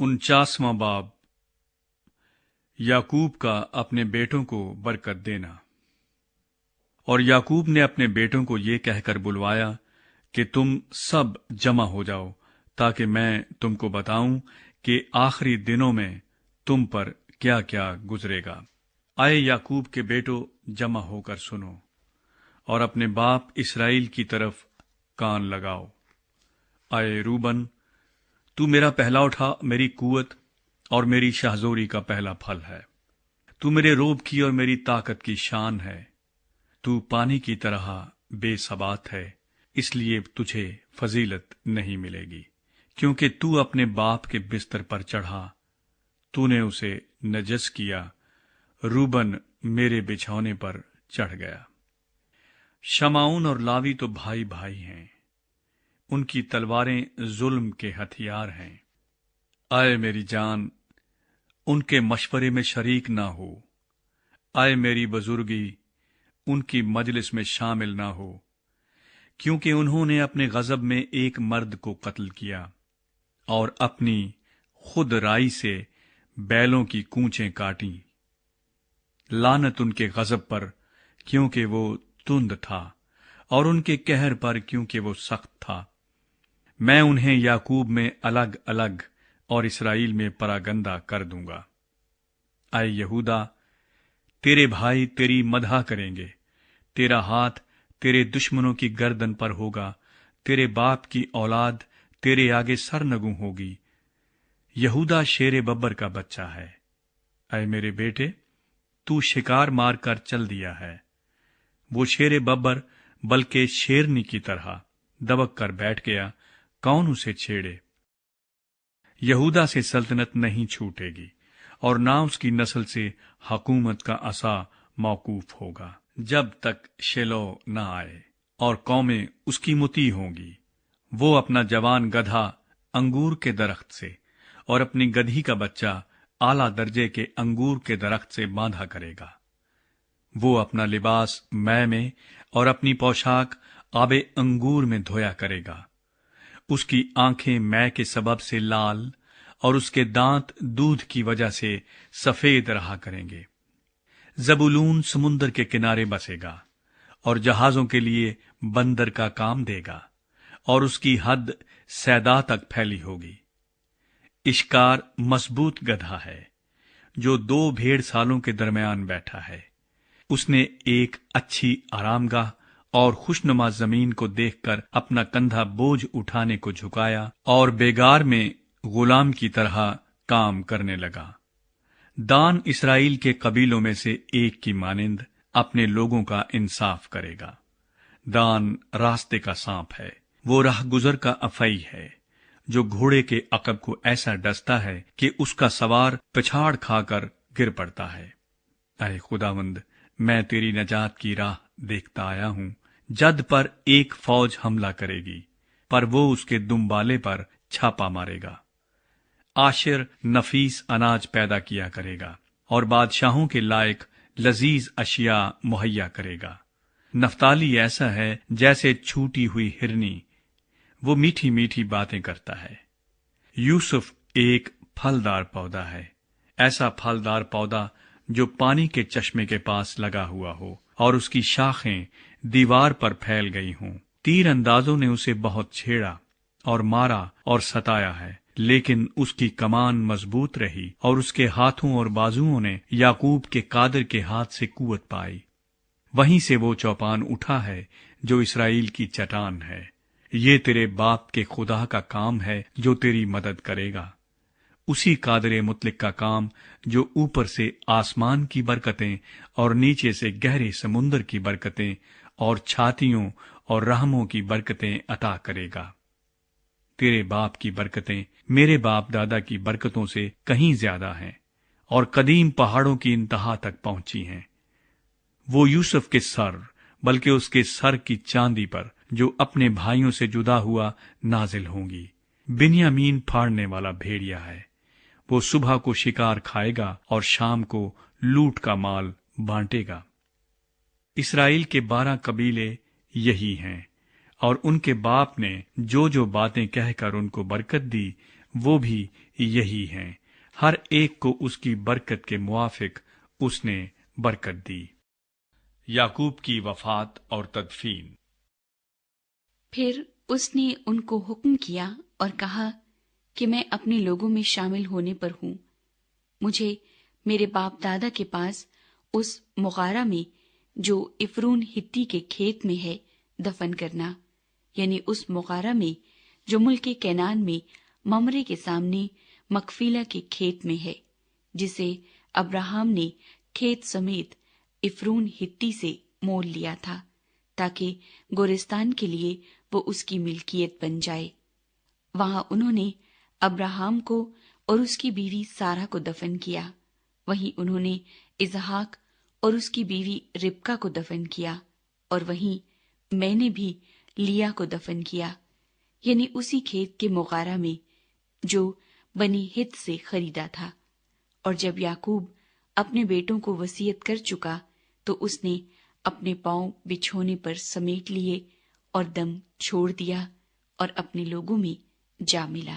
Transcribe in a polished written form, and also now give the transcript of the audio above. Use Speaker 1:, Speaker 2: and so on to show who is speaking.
Speaker 1: 49वां बाब। याकूब का अपने बेटों को बरकत देना। और याकूब ने अपने बेटों को ये कहकर बुलवाया कि तुम सब जमा हो जाओ, ताकि मैं तुमको बताऊं कि आखिरी दिनों में तुम पर क्या क्या गुजरेगा। आए याकूब के बेटों, जमा होकर सुनो और अपने बाप इसराइल की तरफ कान लगाओ। आए रूबन, तू मेरा पहला उठा, मेरी कुवत और मेरी शाहजोरी का पहला फल है। तू मेरे रोब की और मेरी ताकत की शान है। तू पानी की तरह बेसबात है, इसलिए तुझे फजीलत नहीं मिलेगी, क्योंकि तू अपने बाप के बिस्तर पर चढ़ा, तूने उसे नजस किया। रूबन मेरे बिछौने पर चढ़ गया। शमाउन और लावी तो भाई भाई हैं, उनकी तलवारें जुल्म के हथियार हैं। आए मेरी जान, उनके मशवरे में शरीक ना हो। आए मेरी बुजुर्गी, उनकी मजलिस में शामिल ना हो, क्योंकि उन्होंने अपने गजब में एक मर्द को कत्ल किया और अपनी खुद राई से बैलों की कूंचें काटी। लानत उनके गजब पर, क्योंकि वो तुंद था, और उनके कहर पर, क्योंकि वो सख्त था। मैं उन्हें याकूब में अलग अलग और इसराइल में परागंदा कर दूंगा। आए यहूदा, तेरे भाई तेरी मदहा करेंगे। तेरा हाथ तेरे दुश्मनों की गर्दन पर होगा। तेरे बाप की औलाद तेरे आगे सरनगू होगी। यहूदा शेरे बब्बर का बच्चा है। आए मेरे बेटे, तू शिकार मार कर चल दिया है। वो शेरे बब्बर बल्कि शेरनी की तरह दबक कर बैठ गया, कौन उसे छेड़े। यहूदा से सल्तनत नहीं छूटेगी और ना उसकी नस्ल से हकूमत का असा मौकूफ होगा, जब तक शेलो न आए और कौमें उसकी मुती होंगी। वो अपना जवान गधा अंगूर के दरख्त से और अपनी गधी का बच्चा आला दर्जे के अंगूर के दरख्त से बांधा करेगा। वो अपना लिबास मै में और अपनी पोशाक आबे अंगूर में धोया करेगा। उसकी आंखें मै के सबब से लाल और उसके दांत दूध की वजह से सफेद रहा करेंगे। जबूलून समुन्दर के किनारे बसेगा और जहाजों के लिए बंदर का काम देगा, और उसकी हद सैदा तक फैली होगी। इश्कार मजबूत गधा है, जो 2 भेड़ सालों के दरमियान बैठा है। उसने एक अच्छी आरामगाह और खुशनुमा जमीन को देखकर अपना कंधा बोझ उठाने को झुकाया और बेगार में गुलाम की तरह काम करने लगा। दान इसराइल के कबीलों में से एक की मानिंद अपने लोगों का इंसाफ करेगा। दान रास्ते का सांप है, वो राह गुजर का अफई है, जो घोड़े के अकब को ऐसा डसता है कि उसका सवार पिछाड़ खाकर गिर पड़ता है। ऐ खुदावंद, मैं तेरी नजात की राह देखता आया हूं। जद पर एक फौज हमला करेगी, पर वो उसके दुम्बाले पर छापा मारेगा। आशिर नफीस अनाज पैदा किया करेगा और बादशाहों के लायक लजीज अशिया मुहैया करेगा। नफ्ताली ऐसा है जैसे छूटी हुई हिरनी, वो मीठी मीठी बातें करता है। यूसुफ एक फलदार पौधा है, ऐसा फलदार पौधा जो पानी के चश्मे के पास लगा हुआ हो और उसकी शाखें दीवार पर फैल गई हों। तीर अंदाजों ने उसे बहुत छेड़ा और मारा और सताया है, लेकिन उसकी कमान मजबूत रही और उसके हाथों और बाजुओं ने याकूब के कादर के हाथ से कुवत पाई। वहीं से वो चौपान उठा है जो इसराइल की चट्टान है। ये तेरे बाप के खुदा का काम है जो तेरी मदद करेगा। उसी कादरे मुतलिक का काम जो ऊपर से आसमान की बरकतें और नीचे से गहरे समुन्दर की बरकतें और छातियों और रहमों की बरकतें अता करेगा। तेरे बाप की बरकतें मेरे बाप दादा की बरकतों से कहीं ज्यादा हैं और कदीम पहाड़ों की इंतहा तक पहुंची हैं। वो यूसुफ के सर, बल्कि उसके सर की चांदी पर, जो अपने भाइयों से जुदा हुआ, नाजिल होंगी। बिन्यामीन फाड़ने वाला भेड़िया है, वो सुबह को शिकार खाएगा और शाम को लूट का माल बांटेगा। इसराइल के 12 कबीले यही हैं, और उनके बाप ने जो जो बातें कहकर उनको बरकत दी, وہ بھی یہی ہیں، ہر ایک کو اس کی برکت کے موافق اس نے برکت دی۔ یعقوب کی وفات اور تدفین۔
Speaker 2: پھر اس نے ان کو حکم کیا اور کہا کہ میں اپنے لوگوں میں شامل ہونے پر ہوں، مجھے میرے باپ دادا کے پاس اس مغارہ میں جو افرون ہتی کے کھیت میں ہے دفن کرنا، یعنی اس مغارہ میں جو ملک کینان میں ممرے کے سامنے مکفیلا کے کھیت میں ہے، جسے ابراہم نے کھیت سمیت افرون ہتی سے مول لیا تھا تاکہ گورستان کے لیے وہ اس کی ملکیت بن جائے۔ وہاں انہوں نے ابراہم کو اور اس کی بیوی سارہ کو دفن کیا، وہیں انہوں نے اسحاق اور اس کی بیوی ربکا کو دفن کیا، اور وہیں میں نے بھی لیا کو دفن کیا، یعنی اسی کھیت کے مغارہ میں جو بنی ہت سے خریدا تھا۔ اور جب یعقوب اپنے بیٹوں کو وصیت کر چکا تو اس نے اپنے پاؤں بچھونے پر سمیٹ لیے اور دم چھوڑ دیا اور اپنے لوگوں میں جا ملا۔